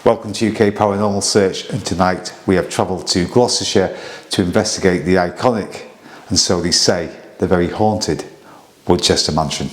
Welcome to UK Paranormal Search, and tonight we have travelled to Gloucestershire to investigate the iconic, and so they say, the very haunted Woodchester Mansion.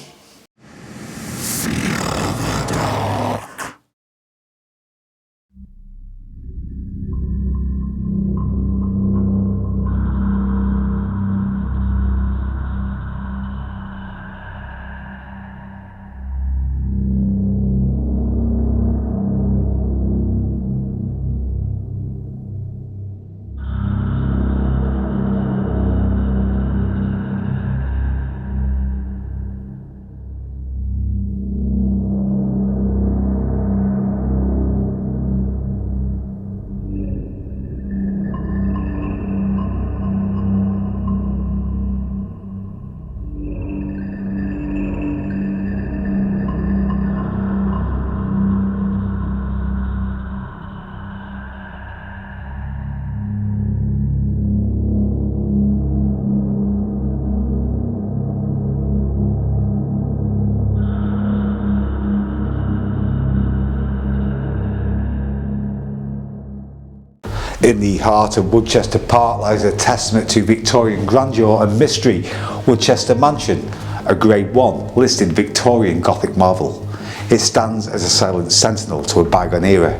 In the heart of Woodchester Park lies a testament to Victorian grandeur and mystery, Woodchester Mansion, a Grade 1 listed Victorian Gothic marvel. It stands as a silent sentinel to a bygone era,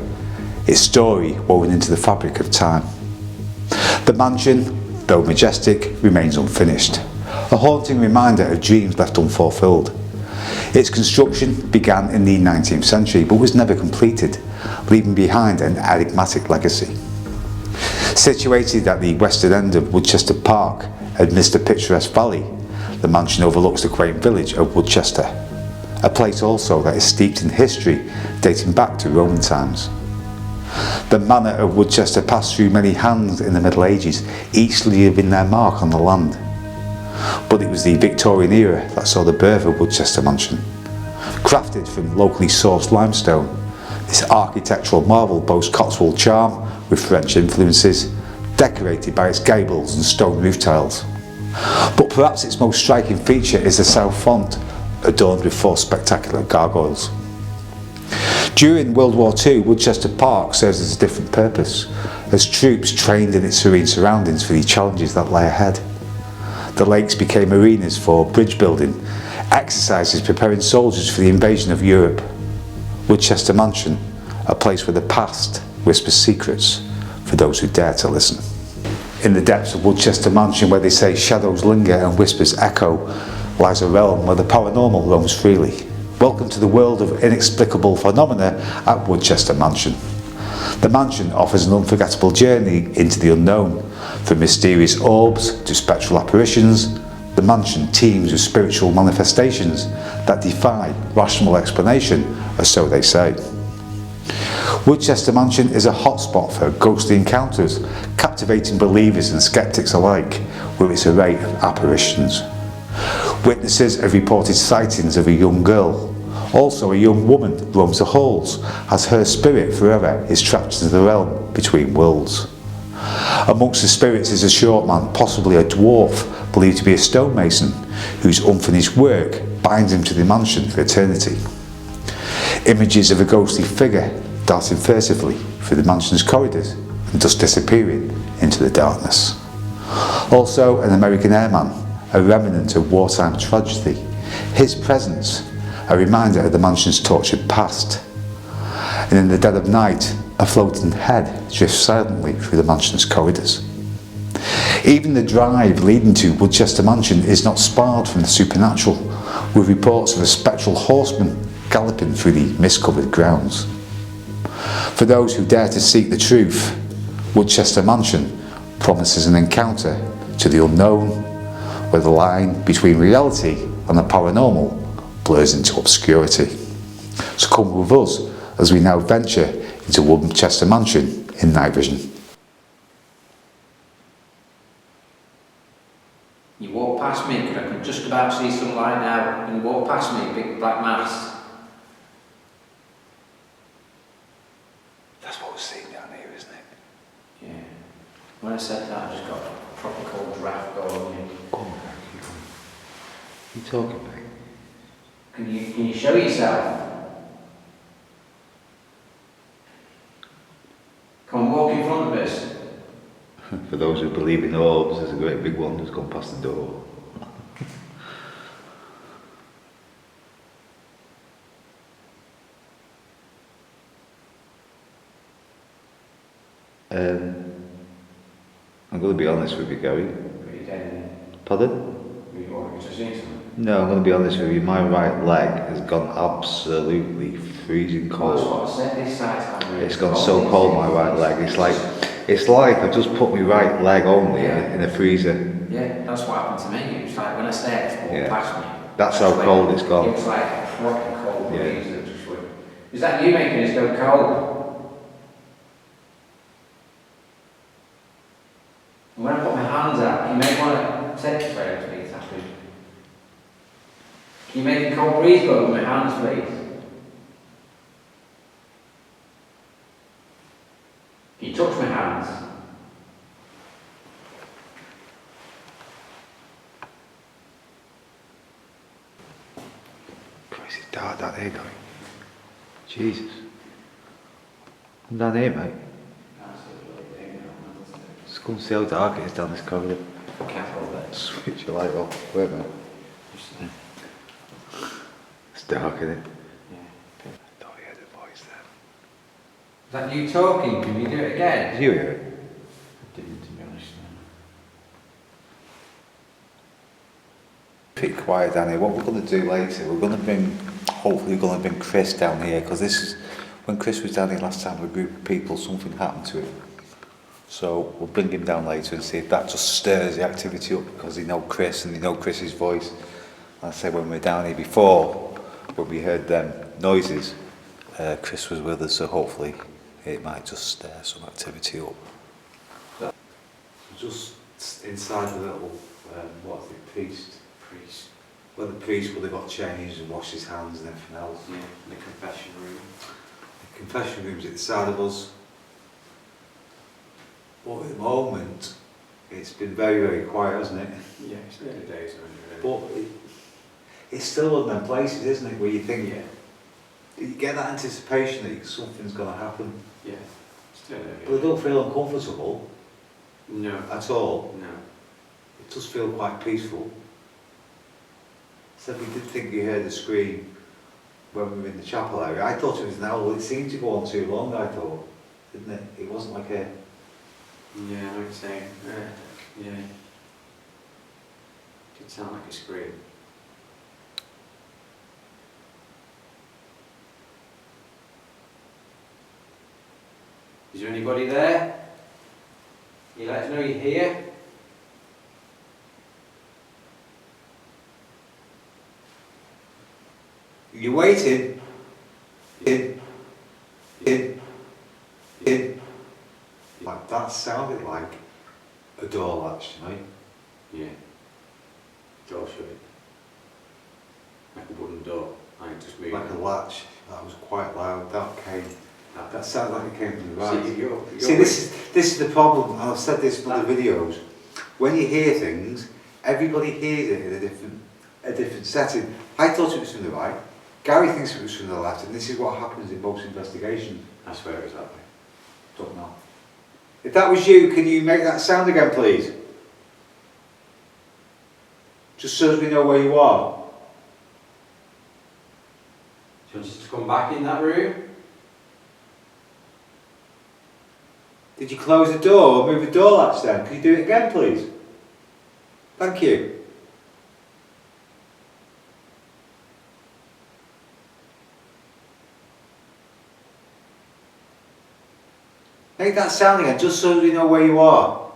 its story woven into the fabric of time. The mansion, though majestic, remains unfinished, a haunting reminder of dreams left unfulfilled. Its construction began in the 19th century but was never completed, leaving behind an enigmatic legacy. Situated at the western end of Woodchester Park, amidst a picturesque valley, the mansion overlooks the quaint village of Woodchester, a place also that is steeped in history dating back to Roman times. The manor of Woodchester passed through many hands in the Middle Ages, each leaving their mark on the land. But it was the Victorian era that saw the birth of Woodchester Mansion. Crafted from locally sourced limestone, this architectural marvel boasts Cotswold charm with French influences, decorated by its gables and stone roof tiles. But perhaps its most striking feature is the south front, adorned with 4 spectacular gargoyles. During World War II, Woodchester Park serves as a different purpose, as troops trained in its serene surroundings for the challenges that lay ahead. The lakes became arenas for bridge building, exercises preparing soldiers for the invasion of Europe. Woodchester Mansion, a place where the past whispers secrets for those who dare to listen. In the depths of Woodchester Mansion, where they say shadows linger and whispers echo, lies a realm where the paranormal roams freely. Welcome to the world of inexplicable phenomena at Woodchester Mansion. The mansion offers an unforgettable journey into the unknown. From mysterious orbs to spectral apparitions, the mansion teems with spiritual manifestations that defy rational explanation, or so they say. Woodchester Mansion is a hotspot for ghostly encounters, captivating believers and skeptics alike with its array of apparitions. Witnesses have reported sightings of a young girl. Also, a young woman roams the halls as her spirit forever is trapped into the realm between worlds. Amongst the spirits is a short man, possibly a dwarf, believed to be a stonemason, whose unfinished work binds him to the mansion for eternity. Images of a ghostly figure darting furtively through the mansion's corridors and just disappearing into the darkness. Also, an American airman, a remnant of wartime tragedy, his presence a reminder of the mansion's tortured past. And in the dead of night, a floating head drifts silently through the mansion's corridors. Even the drive leading to Woodchester Mansion is not sparred from the supernatural, with reports of a spectral horseman galloping through the mist-covered grounds. For those who dare to seek the truth, Woodchester Mansion promises an encounter to the unknown, where the line between reality and the paranormal blurs into obscurity. So come with us as we now venture into Woodchester Mansion in night vision. You walk past me, because I can just about see some light now, and you walk past me, big black mass. That's what we're seeing down here, isn't it? Yeah. When I said that, I just got a proper cold draft going in. Go on, keep on. You talking, mate? Can you show yourself? walk in front of us. For those who believe in orbs, there's a great big one that's gone past the door. I'm going to be honest with you, Gary. Are you dead? Pardon? You just seen something? No, I'm going to be honest with you. My right leg has gone absolutely freezing cold. That's what I said, this side's gone really It's gone cold. so cold, my right leg. It's like I've just put my right leg only in a freezer. Yeah, that's what happened to me. It was like when I said it walked past me. That's how cold it's gone. It was like a proper cold breeze that just went. Is that you making us go cold? And when I put my hands out, you may want to take it straight to me, Tappy. Can you make a cold breeze go with my hands, please? Can you touch my hands? Christ, it's dark down here, Gary. Jesus. I'm down here, mate. Just go and see how dark it is down this corridor. Careful there. Switch your light off. Wait a minute. It's dark, isn't it? Yeah. I thought you heard a voice Is there. that you talking? Can you do it again? Did you hear it? I didn't, to be honest. Pretty quiet down here. What we're going to do later, hopefully we're going to bring Chris down here, because this is, when Chris was down here last time with a group of people, something happened to him. So we'll bring him down later and see if that just stirs the activity up, because they know Chris and they know Chris's voice. And I say when we were down here before, when we heard them noises, Chris was with us, so hopefully it might just stir some activity up. So just inside the little, what's it, priest. Well, the priest would have got changed and washed his hands and everything else. Yeah, in the confession room. The confession room's at the side of us. But at the moment, it's been very, very quiet, hasn't it? Yeah, it's early days, But it's still one of them places, isn't it, where you think, you get that anticipation that something's going to happen. Yeah, still early. But I don't feel uncomfortable No. at all. No. It does feel quite peaceful. So we did think we heard a scream when we were in the chapel area. I thought it was an owl. It seemed to go on too long, I thought, didn't it? It wasn't like a... Yeah, I know what you're saying. Yeah. Did sound like a scream. Is there anybody there? You let us know you're here? You're waiting. In. Like that sounded like a door latch to me. Yeah. Door shut. Like a wooden door. I just moved. Like a latch. That was quite loud. That sounded like it came from the right. See, this is the problem, and I've said this in other videos. When you hear things, everybody hears it in a different setting. I thought it was from the right. Gary thinks it was from the left, and this is what happens in most investigations. I swear it was that way. Don't know. If that was you, can you make that sound again, please? Just so as we know where you are. Do you want us to come back in that room? Did you close the door or move the door latch then? Can you do it again, please? Thank you. Make that sound again, just so we know where you are.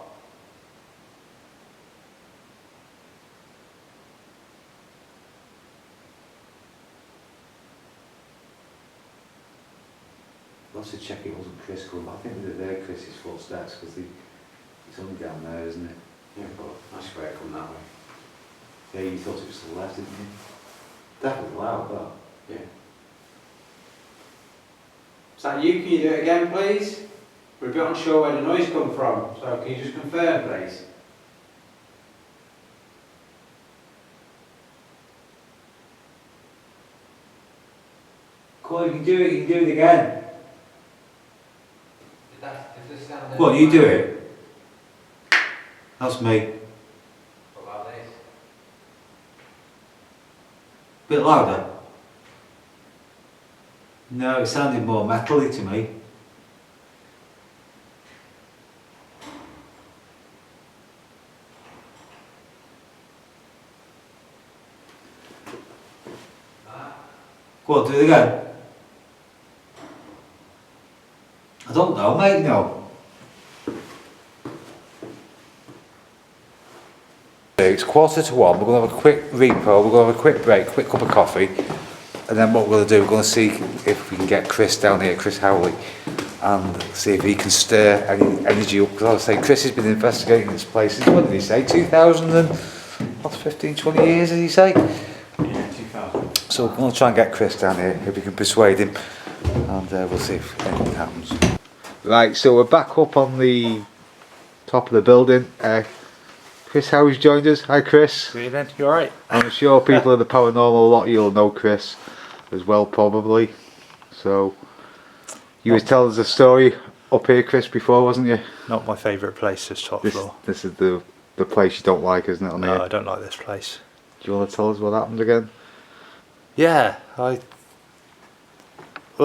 Lots to check it wasn't Chris coming, but I think they're there Chris's footsteps, because it's only down there, isn't it? Yeah, but I swear it come that way. Yeah, you thought it was to the left, didn't you? Definitely loud, that. Yeah. Is that you? Can you do it again, please? We're a bit unsure where the noise come from, so can you just confirm, please? Cool, you can do it again. Is the Go on, you do it. That's me. What about this? Bit louder. No, it sounded more metally to me. Go on, do it again. I don't know, mate, no. It's 1:45, we're going to have a quick repo, we're going to have a quick break, quick cup of coffee, and then what we're going to do, we're going to see if we can get Chris down here, Chris Howley, and see if he can stir any energy up, because I was saying Chris has been investigating this place since, what did he say, 2000 and, what's 15, 20 years did he say? Yeah, 2000. So we're going to try and get Chris down here, if we can persuade him, and we'll see if anything happens. Right, so we're back up on the top of the building. Chris Howley's joined us. Hi Chris. Good evening, you alright? I'm sure people in the paranormal, a lot of you'll know Chris as well probably. So, you was telling us a story up here Chris before, wasn't you? Not my favourite place, this top floor. This is the place you don't like, isn't it, on No, here? I don't like this place. Do you want to tell us what happened again? Yeah, well,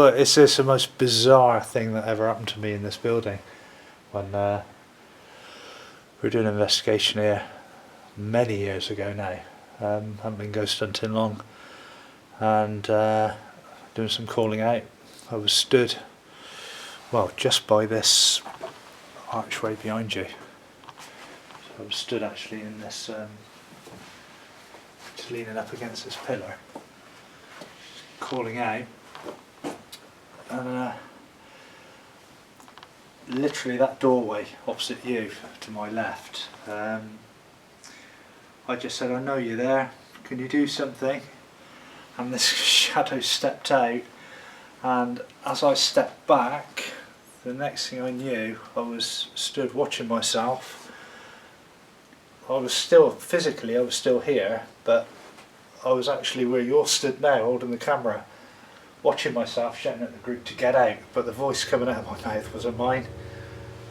it's just the most bizarre thing that ever happened to me in this building. When we were doing an investigation here many years ago now. Haven't been ghost hunting long. And doing some calling out. I was stood, well, just by this archway behind you. So I was stood actually in this, just leaning up against this pillar, calling out. And literally that doorway opposite you to my left, I just said, I know you're there, can you do something? And this shadow stepped out, and as I stepped back, the next thing I knew, I was stood watching myself. I was still, physically I was still here, but I was actually where you're stood now, holding the camera, watching myself, shouting at the group to get out, but the voice coming out of my mouth wasn't mine.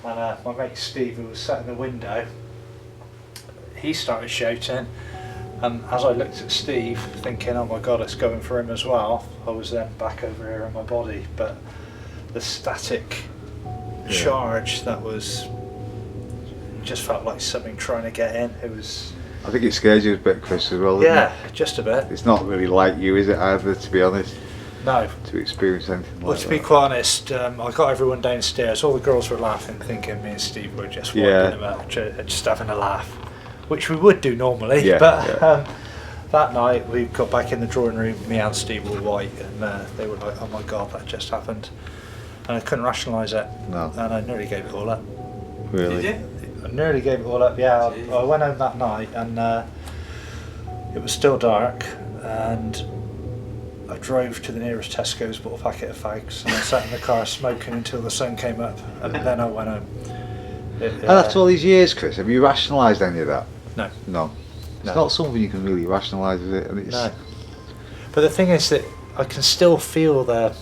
And my mate Steve, who was sat in the window, he started shouting, and as I looked at Steve, thinking, oh my god, it's going for him as well, I was then back over here in my body. But the static charge that was, just felt like something trying to get in. It was... I think it scared you a bit, Chris, as well, didn't it? Just a bit. It's not really like you, is it, either, to be honest? No. To experience anything like that. Well, to be quite honest, I got everyone downstairs. All the girls were laughing, thinking me and Steve were just winding about, just having a laugh, which we would do normally. But that night we got back in the drawing room. Me and Steve were white, and they were like, "Oh my god, that just happened," and I couldn't rationalise it. No. And I nearly gave it all up. Really? Did you? I nearly gave it all up. Yeah, I went home that night, and it was still dark, and I drove to the nearest Tesco's, bought a packet of fags, and I sat in the car smoking until the sun came up, and then I went home. And after all these years, Chris, have you rationalised any of that? No. No. It's not something you can really rationalise, is it? And it's... No. But the thing is that I can still feel the...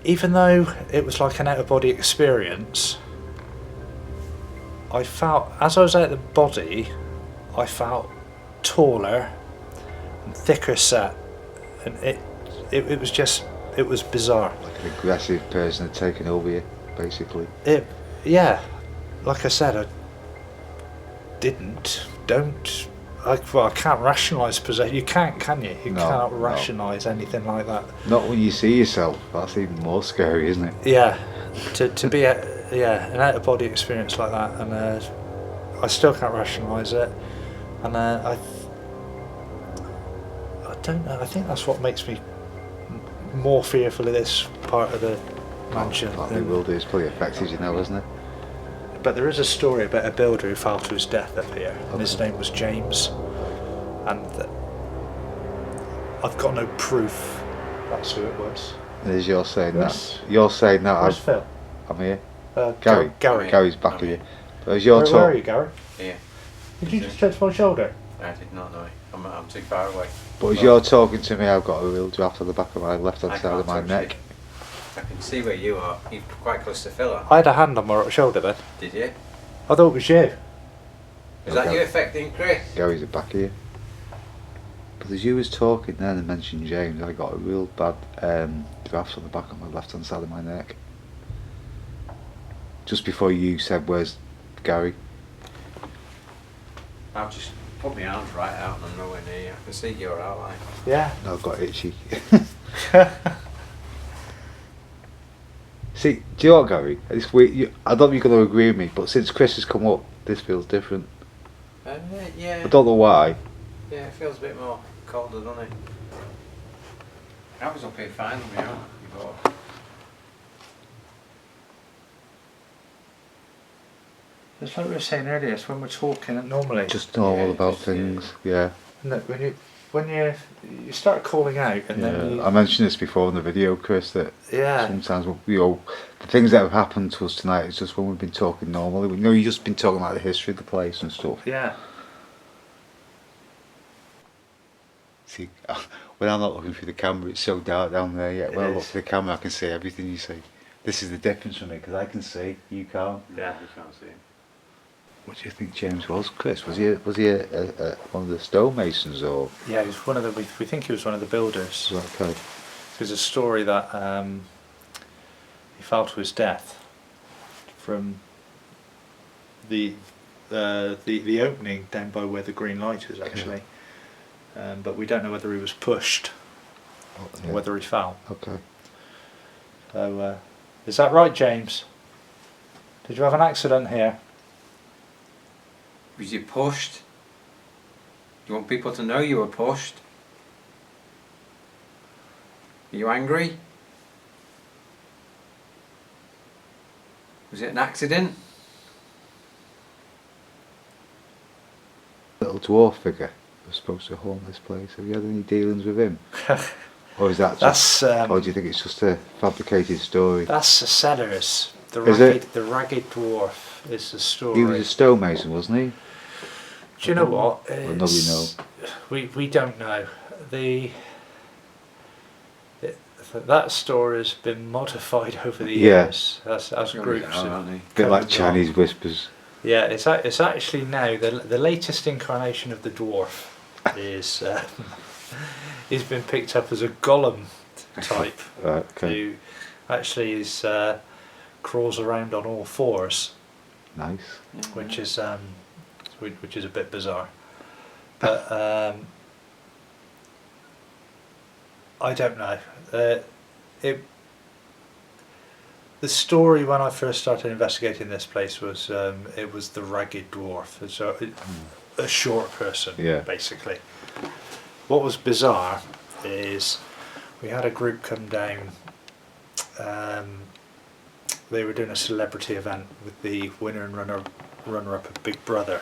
Even though it was like an out-of-body experience, I felt, as I was out of the body, I felt taller and thicker set, and it was just, it was bizarre. Like an aggressive person had taken over you, basically. Yeah, like I said, I I can't rationalise possession. You can't, can you? You cannot rationalise anything like that. Not when you see yourself. That's even more scary, isn't it? Yeah, to be an out of body experience like that, and I still can't rationalise it, and I don't know. I think that's what makes me more fearful of this part of the mansion. It will do. It's probably affected you now, hasn't it? But there is a story about a builder who fell to his death up here, and his name was James. And I've got no proof that's who it was. And as you're saying that, where's Phil? I'm here. Gary. Gary's back here. But as you're where are you, Gary? Yeah. Did you just touch my shoulder? I did not know. I'm too far away. But as you're talking to me, I've got a real draft on the back of my left-hand side of my neck. I can see where you are. You're quite close to Philip. I had a hand on my right shoulder then. Did you? I thought it was you. Is that you affecting Chris? Gary's at back here. But as you was talking then and mentioned James, I got a real bad draft on the back of my left hand side of my neck. Just before you said, "Where's Gary?" I'll just put my arms right out and I'm nowhere near you. I can see your outline. Yeah. No, I've got itchy. See, do you know what, Gary? It's weird. I don't know if you're going to agree with me, but since Chris has come up, this feels different. Yeah. I don't know why. Yeah, it feels a bit more colder, doesn't it? I was up here fine with me, before. It's like we were saying earlier, it's when we're talking normally. Just normal Yeah, about just, things, yeah. No, when you start calling out and then you, I mentioned this before in the video, Chris, that yeah. sometimes the things that have happened to us tonight is just when we've been talking normally. You've just been talking about the history of the place and stuff. Yeah. See, when I'm not looking through the camera, it's so dark down there. Yet when I look through the camera, I can see everything you see. This is the difference for me, because I can see, you can't. Yeah. You can't see it. What do you think James was, Chris? Was he a one of the stonemasons or? Yeah, he was one of the. We think he was one of the builders. Okay. There's a story that he fell to his death from the opening down by where the green light is actually, but we don't know whether he was pushed or whether he fell. Okay. So is that right, James? Did you have an accident here? Was you pushed? You want people to know you were pushed? Are you angry? Was it an accident? Little dwarf figure was supposed to haunt this place. Have you had any dealings with him? Or is that just, or do you think it's just a fabricated story? That's the Sellers. The ragged dwarf is the story. He was a stonemason, wasn't he? Do you know what? Well, nobody knows. We don't know. That story has been modified over the years as groups. A bit like Chinese whispers. Yeah, it's actually now the latest incarnation of the dwarf is he's been picked up as a golem type Right, okay. who actually is crawls around on all fours. Nice. Which is a bit bizarre, but I don't know. The story when I first started investigating this place was it was the ragged dwarf, so a short person, basically. What was bizarre is we had a group come down. They were doing a celebrity event with the winner and runner-up of Big Brother.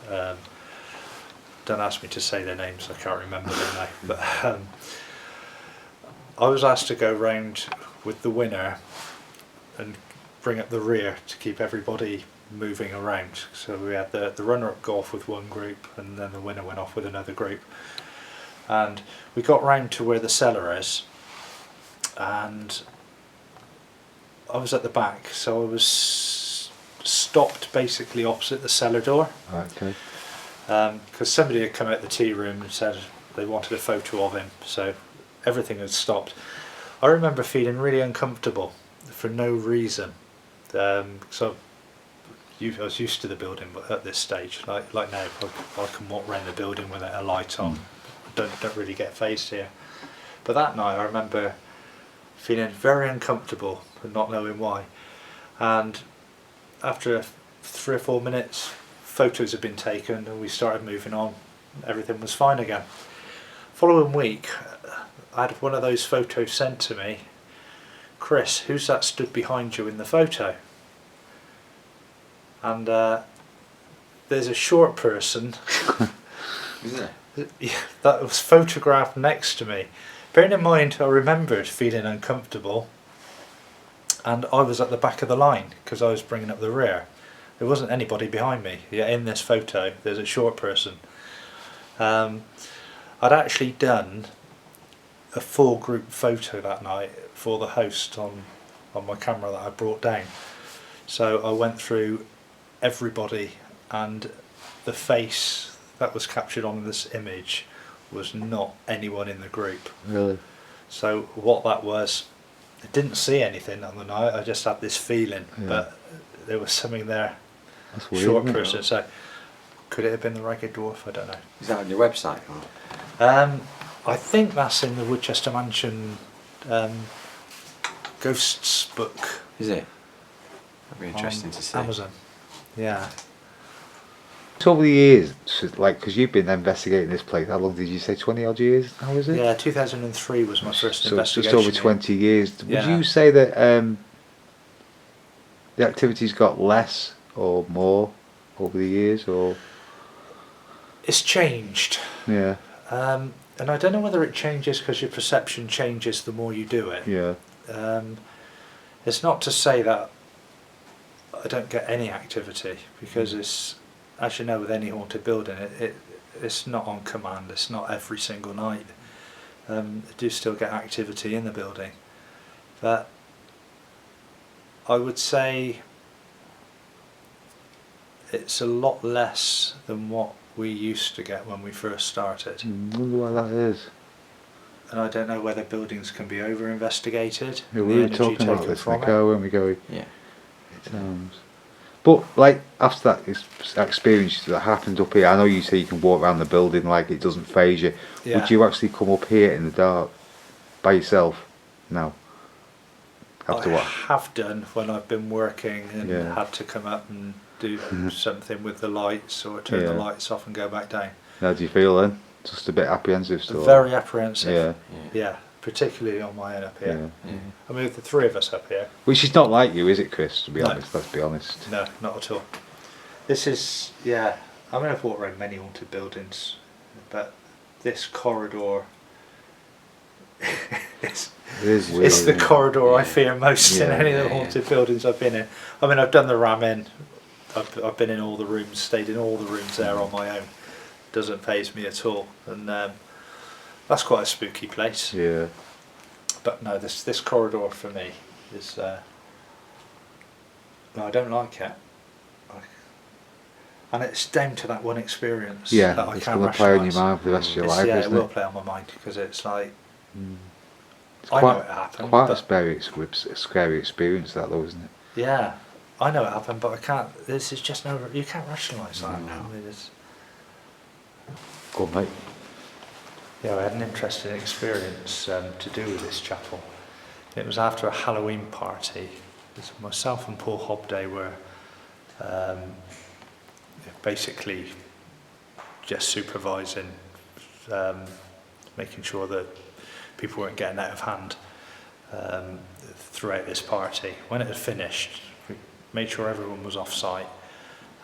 Don't ask me to say their names, I can't remember them now. But I was asked to go round with the winner and bring up the rear to keep everybody moving around. So we had the runner-up go off with one group and then the winner went off with another group. And we got round to where the cellar is, and I was at the back, so I was stopped basically opposite the cellar door. Okay. Because somebody had come out the tea room and said they wanted a photo of him, so everything had stopped. I remember feeling really uncomfortable for no reason. So I was used to the building, but at this stage, like now, I can walk around the building without a light on. Don't really get phased here. But that night, I remember feeling very uncomfortable and not knowing why. And after 3 or 4 minutes, photos had been taken and we started moving on. Everything was fine again. Following week, I had one of those photos sent to me. Chris, who's that stood behind you in the photo? And there's a short person Is it? that was photographed next to me. Bearing in mind, I remembered feeling uncomfortable, and I was at the back of the line because I was bringing up the rear. There wasn't anybody behind me. Yet in this photo, there's a short person. I'd actually done a full group photo that night for the host on my camera that I brought down. So I went through everybody, and the face that was captured on this image was not anyone in the group. Really? So what that was, I didn't see anything on the night, I just had this feeling, but there was something there. That's weird, Short isn't it? person, so could it have been the Ragged Dwarf? I don't know. Is that on your website? Or? I think that's in the Woodchester Mansion Ghosts book. Is it? That'd be interesting on to see. Amazon. Yeah. So over the years, like, because you've been investigating this place, how long did you say? 20 odd years? How was it? Yeah, 2003 was my first So it's investigation. just over 20 years. Would Yeah. you say that the activity's got less or more over the years, or? It's changed. Yeah. And I don't know whether it changes because your perception changes the more you do it. Yeah. It's not to say that I don't get any activity, because it's, as you know, with any haunted building, it's not on command, it's not every single night. I do still get activity in the building, but I would say it's a lot less than what we used to get when we first started. I wonder why that is. And I don't know whether buildings can be over investigated. Yeah, we were talking about this, Nico, when we go. Yeah. But like after that experience that happened up here, I know you say you can walk around the building like it doesn't faze you. Yeah. Would you actually come up here in the dark by yourself? No. After I what? have done when I've been working and Yeah. had to come up and do something with the lights, or turn the Yeah. lights off and go back down. How do you feel then? Just a bit apprehensive still? Very apprehensive. Yeah. Yeah, particularly on my own up here. Yeah. I mean, with the three of us up here, Which is not like you, is it, Chris? To be No. honest, let's be honest. no, not at all. This is, yeah, I mean, I've walked around many haunted buildings, but this corridor, it's, It is weird. it's the isn't it? corridor I fear most in Yeah, any of the yeah, yeah. haunted buildings I've been in. I mean, I've done the ram in, I've been in all the rooms, stayed in all the rooms there on my own. Doesn't faze me at all, and that's quite a spooky place. Yeah. But no, this corridor for me is no, I don't like it. And it's down to that one experience Yeah, that I it's can't going to play on your rationalise. mind for the rest of your It's- life, yeah, it isn't will it? play on my mind, because it's like, It's I know it happened, quite a but- scary experience, that though, isn't it? yeah, I know it happened, but I can't. This is just no. You can't rationalise that. No. I mean, it's, Go on, mate. yeah, I had an interesting experience to do with this chapel. It was after a Halloween party. It was myself and Paul Hobday were basically just supervising, making sure that people weren't getting out of hand throughout this party. When it had finished, we made sure everyone was off site,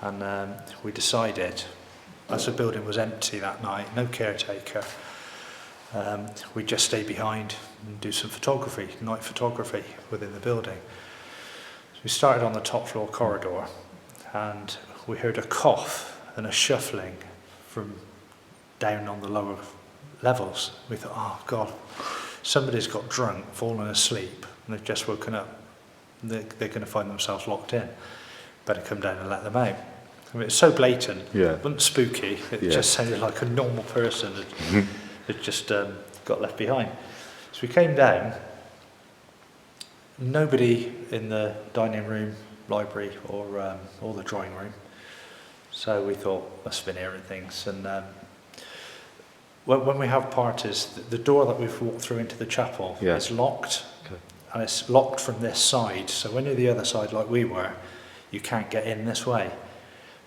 and we decided, as the building was empty that night, no caretaker, we'd just stay behind and do some photography, night photography within the building. So we started on the top floor corridor, and we heard a cough and a shuffling from down on the lower levels. We thought, oh God, somebody's got drunk, fallen asleep, and they've just woken up. They're going to find themselves locked in. Better come down and let them out. I mean, it's so blatant, Yeah. it wasn't spooky, it Yeah. just sounded like a normal person had just got left behind. So we came down, nobody in the dining room, library, or the drawing room. So we thought, must have been hearing things. And when we have parties, the door that we've walked through into the chapel Yeah. is locked, Okay. and it's locked from this side. So when you're the other side, like we were, you can't get in this way.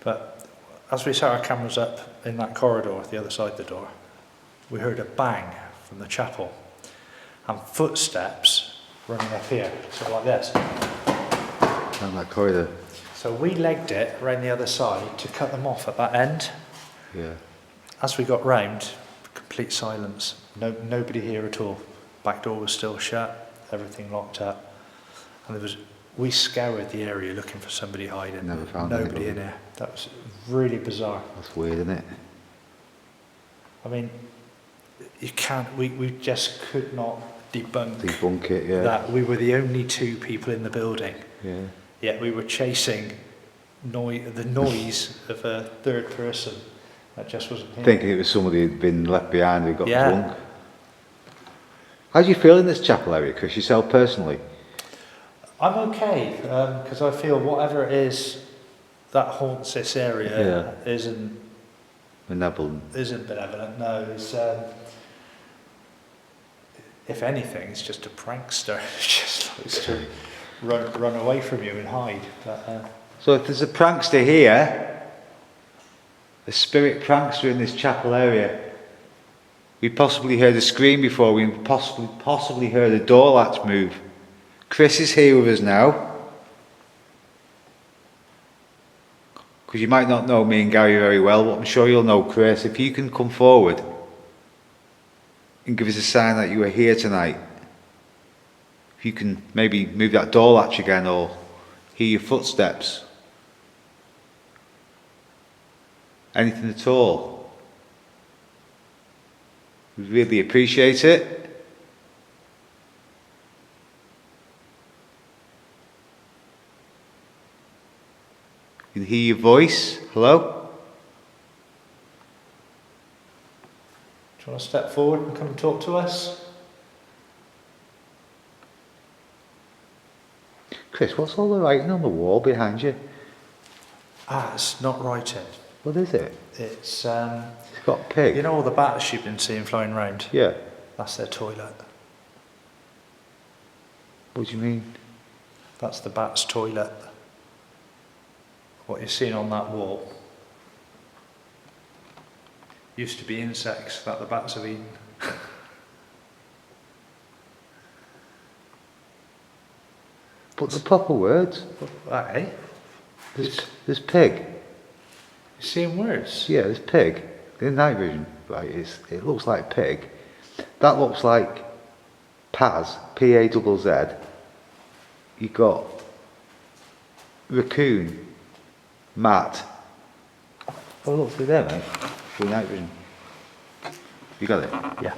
But as we set our cameras up in that corridor, the other side of the door, we heard a bang from the chapel, and footsteps running up here, sort of like this. Down that corridor. So we legged it around the other side to cut them off at that end. Yeah. As we got round, complete silence. Nobody here at all. Back door was still shut, everything locked up. And we scoured the area looking for somebody hiding. Never found nobody anybody. in here. That was really bizarre. That's weird, isn't it? I mean, you can't. We just could not Debunk it, yeah. that. We were the only two people in the building. Yeah. Yet we were chasing the noise of a third person that just wasn't here. Thinking it was somebody who'd been left behind who got Yeah. drunk. How do you feel in this chapel area, Chris, yourself personally? I'm okay, because I feel whatever it is that haunts this area isn't Benevolent. benevolent. No, it's if anything, it's just a prankster. It just likes to run away from you and hide. But, So if there's a prankster here, a spirit prankster in this chapel area, we possibly heard a scream before, we possibly heard a door latch move. Chris is here with us now. Because you might not know me and Gary very well, but I'm sure you'll know Chris. If you can come forward and give us a sign that you are here tonight. If you can maybe move that door latch again or hear your footsteps. Anything at all. We'd really appreciate it. You can hear your voice. Hello? do you want to step forward and come and talk to us? Chris, what's all the writing on the wall behind you? It's not writing. What is it? It's It's got a pig. you know all the bats you've been seeing flying round? Yeah. That's their toilet. What do you mean? That's the bat's toilet. What you're seeing on that wall used to be insects that the bats have eaten. But the proper words. Eh? There's pig. You're seeing words? Yeah, there's pig. In night vision, right, it looks like pig. That looks like Paz, P-A-Z-Z. You got raccoon, Matt. Oh, look through there, mate. Through night vision. You got it? Yeah.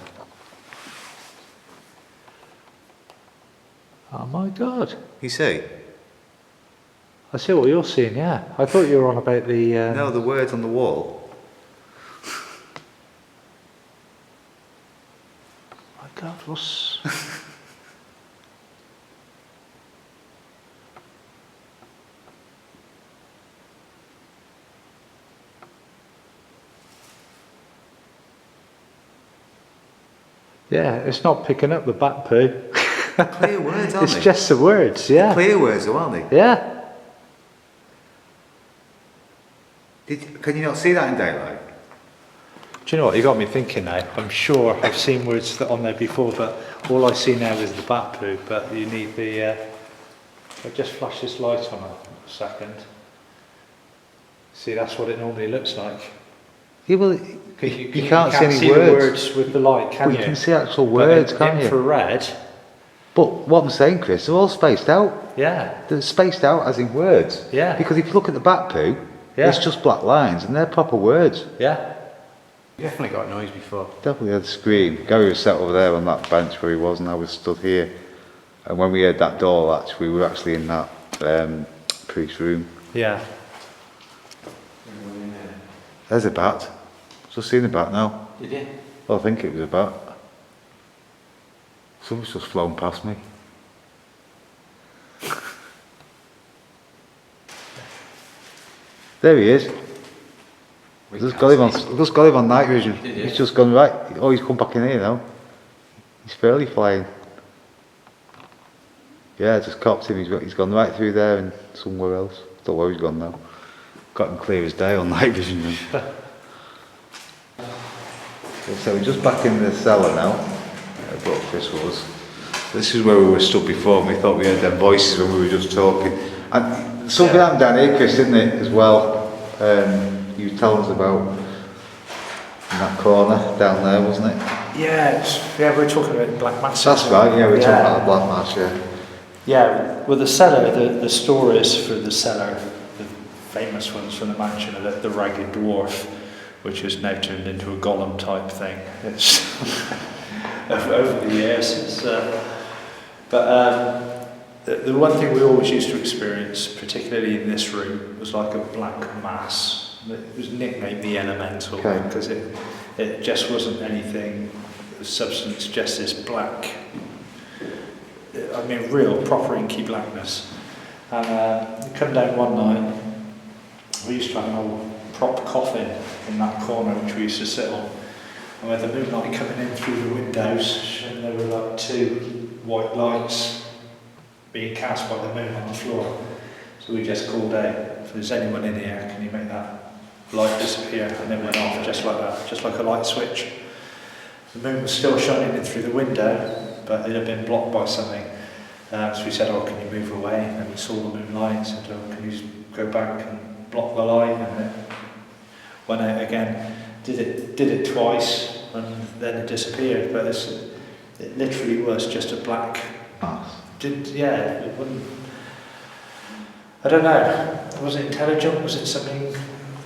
Oh my God. You see? I see what you're seeing, yeah. I thought you were on about the... No, the words on the wall. My God, what's... Yeah, it's not picking up the bat poo. Clear words, aren't It's they? just the words, yeah. Clear words, though, aren't they? Yeah. Can you not see that in daylight? Do you know what, you got me thinking now. I'm sure I've seen words that on there before, but all I see now is the bat poo, but you need the... I'll just flash this light on a second. See, that's what it normally looks like. Yeah, well, you can't see any the words. words with the light, can But you? you can see actual words, can't you? Infrared, But what I'm saying, Chris, they're all spaced out. yeah. They're spaced out as in words. Yeah. Because if you look at the bat poo, Yeah. it's just black lines and they're proper words. Yeah. You definitely got noise before. Definitely had a scream. Gary was sat over there on that bench where he was and I was stood here. And when we heard that door latch, we were actually in that priest's room. Yeah. There's a bat. Just seen a bat now. Did you? Well, I think it was a bat. Something's just flown past me. There he is. Just got him on night vision. Did you? He's just gone right. Oh, he's come back in here now. He's fairly flying. Yeah, I just copped him. He's gone right through there and somewhere else. Don't know where he's gone now. Got him clear as day on night vision. Then. So we're just back in the cellar now. But Chris was. This is where we were stood before, and we thought we heard them voices when we were just talking. And something happened down here, Chris, didn't it, as well? You were telling us about in that corner down there, wasn't it? Yeah, we were talking about black masses. That's right, yeah, we were talking about the black mass, yeah. Yeah, well the cellar, the stories for the cellar, the famous ones from the mansion are the ragged dwarf which has now turned into a golem type thing. It's over the years. The one thing we always used to experience, particularly in this room, was like a black mass. It was nicknamed the Elemental because it just wasn't anything of substance, just this black, I mean real proper inky blackness. And we come down one night, we used to have an old prop coffin in that corner which we used to sit on, and with the moonlight coming in through the windows, and there were like two white lights being cast by the moon on the floor. So we just called out, if there's anyone in here, can you make that light disappear? And it went off just like that, just like a light switch. The moon was still shining in through the window, but it had been blocked by something. So we said, oh, can you move away? And then we saw the moonlight and said, oh, can you go back and block the light? And it went out again. Did it twice, and then it disappeared. But it literally was just a black. It wouldn't. I don't know. Was it intelligent? Was it something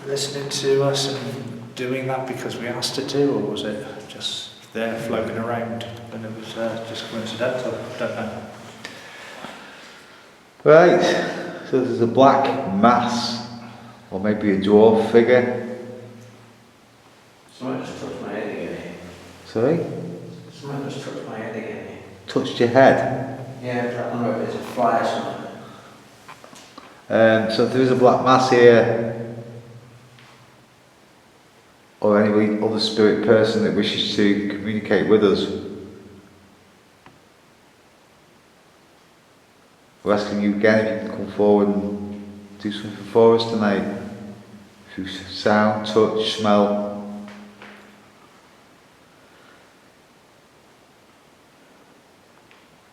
listening to us and doing that because we asked it to, or was it just there floating around and it was just coincidental? I don't know. Right, so there's a black mass, or maybe a dwarf figure. Someone just touched my head again. Sorry? Someone just touched my head again. Touched your head? Yeah, I don't know if it's a fly or something. So if there is a black mass here, or any other spirit person that wishes to communicate with us, we're asking you again if you can come forward and do something for us tonight. Through sound, touch, smell.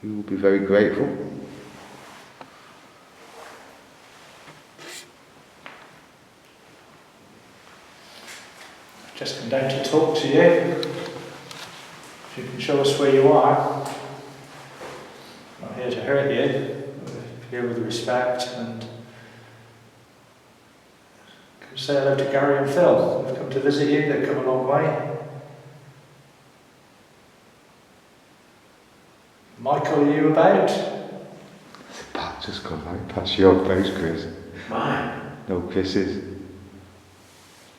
We will be very grateful. Just come down to talk to you. If you can show us where you are. I'm not here to hurt you. We're here with respect, and come say hello to Gary and Phil. They've come to visit you. They've come a long way. Michael, are you about? Pat just gone right past your face, Chris. Mine? No kisses.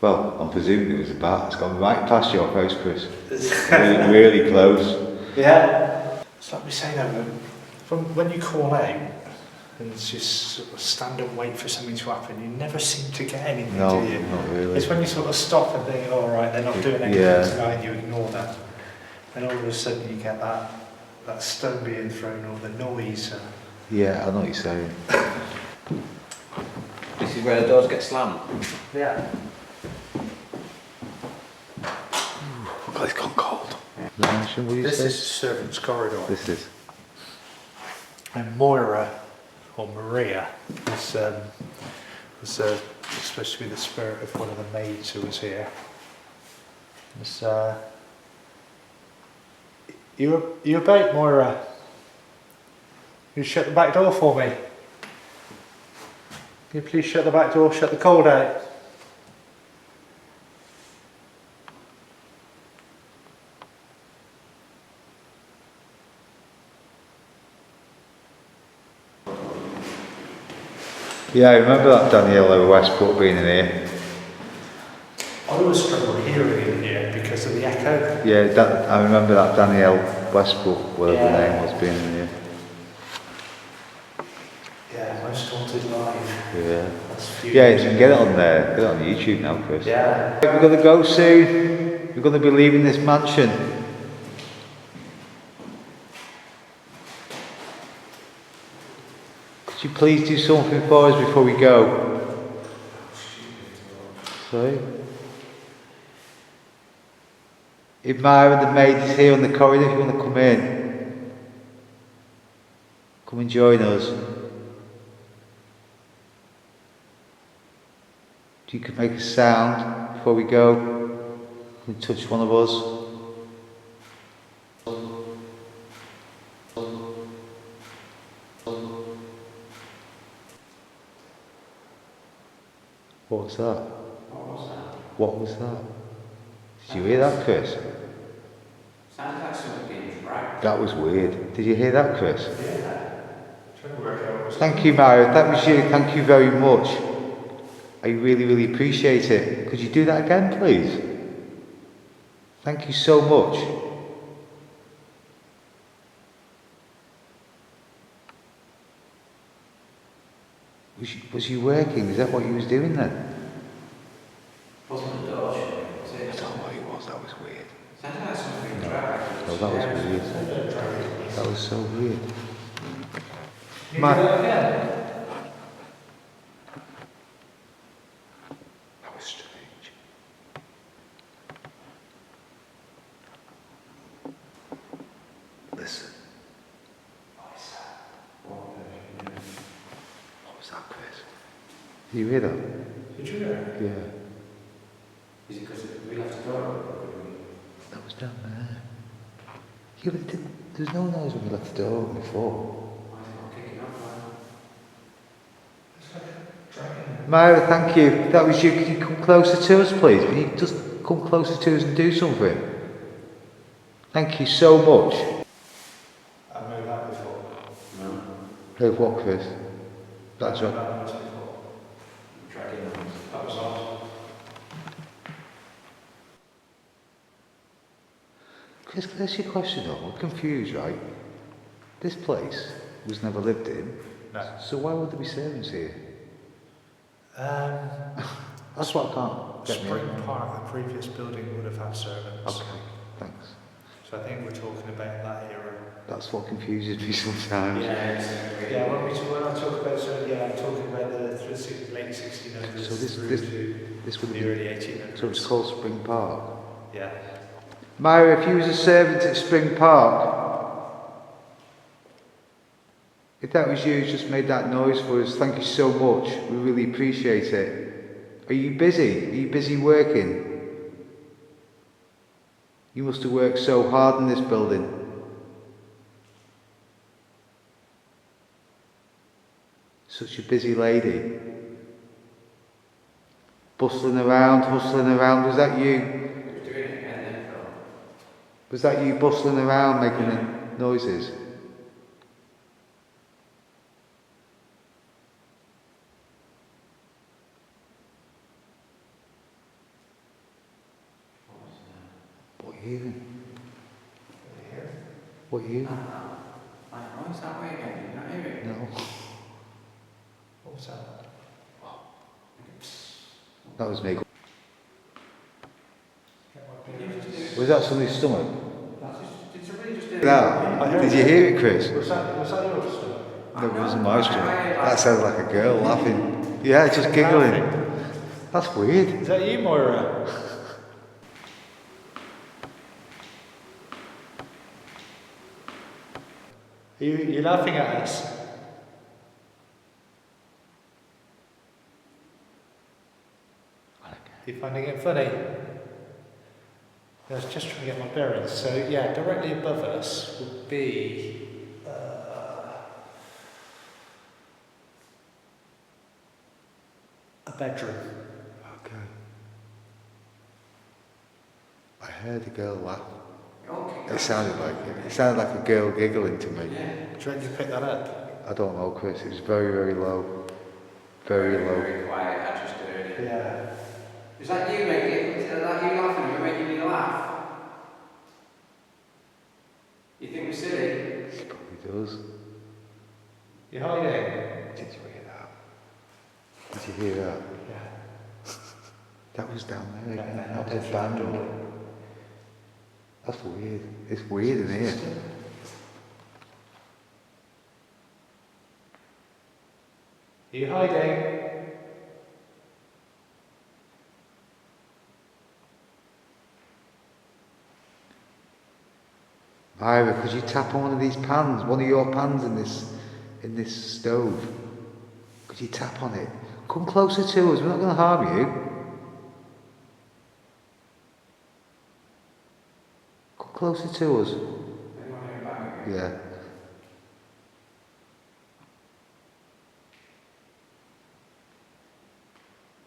Well, I'm presuming it was a bat. It's gone right past your face, Chris. really, really close. Yeah. It's like we say though, when you call out and just sort of stand and wait for something to happen, you never seem to get anything, No, do you? not really. It's when you sort of stop and think, oh right, they're not doing anything tonight, and you ignore them. And all of a sudden you get that stone being thrown or the noise. Yeah, I know what you're saying. This is where the doors get slammed. Yeah. God, it's gone cold. The mansion, what do you This say? is servants' corridor. This is. And Moira, or Maria, was supposed to be the spirit of one of the maids who was here. You about, Moira? You shut the back door for me. Can you please shut the back door, shut the cold out? Yeah, I remember that Daniela Westbrook being in here. I always struggle hearing in here because of the echo. Yeah, I remember that Danielle Westbrook, whatever the name was, being in here. Yeah, most haunted live. Yeah. That's Yeah, you can get it on there. Get it on YouTube now, Chris. Yeah. We're going to go soon. We're going to be leaving this mansion. Could you please do something for us before we go? Sorry? If Myra the maid is here on the corridor, if you want to come in, come and join us. If you could make a sound before we go, and touch one of us. What was that? What was that? Did you hear that, Chris? Sounds like something being dragged. That was weird. Did you hear that, Chris? Yeah. Trying to work out what was Thank you, Mario. That was you. Thank you very much. I really, really appreciate it. Could you do that again, please? Thank you so much. Was you working? Is that what you was doing then? Wasn't the door shut, was I it? don't know what it was. That was weird. Sounds like something being dragged. No, that was weird. That was so weird. You do that again? That was strange. Listen. What is that? What was that, Chris? Did you hear that? Did you hear it? Yeah. Is it because we left the door open? That was down there. Yeah, but there's no noise when we left the door open before. Why is it not kicking off? It's like a dragon. Myra, thank you. That was you. Can you come closer to us, please? Can you just come closer to us and do something? Thank you so much. I've heard that before. No. Heard what, Chris? That's I've heard right. that once before. Dragging on. That was odd. Chris, can I ask you a question though? I'm confused, right? This place was never lived in. No. So why would there be servants here? That's what I can't get me Spring over. Park, the previous building, would have had servants. Okay, thanks. So I think we're talking about that era. That's what confuses me sometimes. Yeah, when I talk about I'm talking about the late 1600s So this through to this would the have early been, 1800s. so it's called Spring Park. Yeah. Myra, if you was a servant at Spring Park, if that was you, just made that noise for us, thank you so much. We really appreciate it. Are you busy? Are you busy working? You must have worked so hard in this building. Such a busy lady. Bustling around, hustling around. Was that you? Doing it again then, Phil. Was that you bustling around making the noises? What are you hearing? What are you hearing? Oh, is that way again? Did you not hear it? No. What was that? That was me. Get my bearings. Was that somebody's stomach? Did somebody just do it? No. Did you hear it, Chris? Was that your story? No, it wasn't my stomach. That sounded like a girl laughing. Yeah, just giggling. That's weird. Is that you, Moira? You're laughing at us? You finding it funny? I was just trying to get my bearings. So yeah, directly above us would be a bedroom. Okay. I heard a girl laugh. Okay. It sounded like it. It sounded like a girl giggling to me. Yeah. Do you reckon you picked that up? I don't know, Chris. It was very, very low. Very low. Very quiet. I just heard it. Yeah. Is that you making? Is that you laughing? You're making me laugh. You think we're silly? It probably does. You're hiding? Did you hear that? Did you hear that? Yeah. That was down there Yeah, again. that That did was that band. door. That's weird. It's weird in here. Are you hiding? Myra, could you tap on one of these pans? One of your pans in this stove? Could you tap on it? Come closer to us. We're not going to harm you. Come closer to us. Anyone hear about it? Yeah.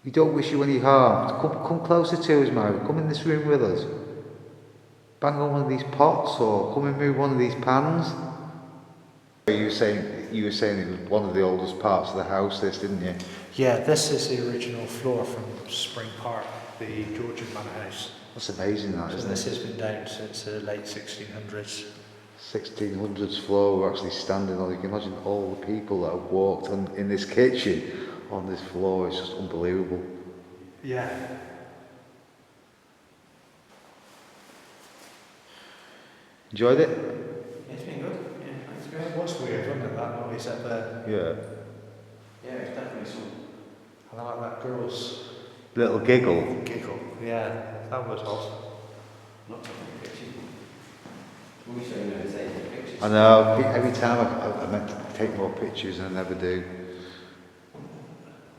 We don't wish you any harm. Come closer to us, Mary. Come in this room with us. Bang on one of these pots or come and move one of these pans. You were saying it was one of the oldest parts of the house, this, didn't you? Yeah, this is the original floor from Spring Park, the Georgian manor house. That's amazing, that, So isn't this it? has been down since the late 1600s. 1600s floor we're actually standing on. You can imagine all the people that have walked in this kitchen on this floor. It's just unbelievable. Yeah. Enjoyed it? It's been good. Yeah, thanks, Chris. It was weird, wasn't it, that noise up there? Yeah. Yeah, it's definitely some. I like that girl's Little giggle. giggle. Yeah, that was odd. Not taking pictures. We should never take pictures. I know, every time I meant to take more pictures and I never do.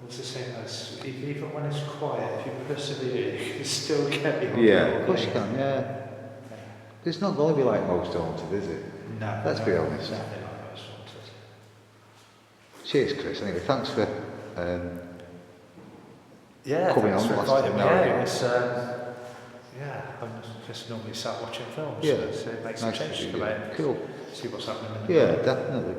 What's the same as, even when it's quiet, if you persevere, you can still get the Yeah, of course you can, yeah. It's not going to be like most haunted, is it? No. Let's be honest. Nothing like most haunted. Cheers, Chris. Anyway, thanks for Yeah, coming thanks on for last inviting time. me No, out. yeah. It's, yeah, I'm just normally sat watching films. Yeah. So it makes Nice a change to to see come you. out. Cool. See what's happening in the Yeah, world. definitely.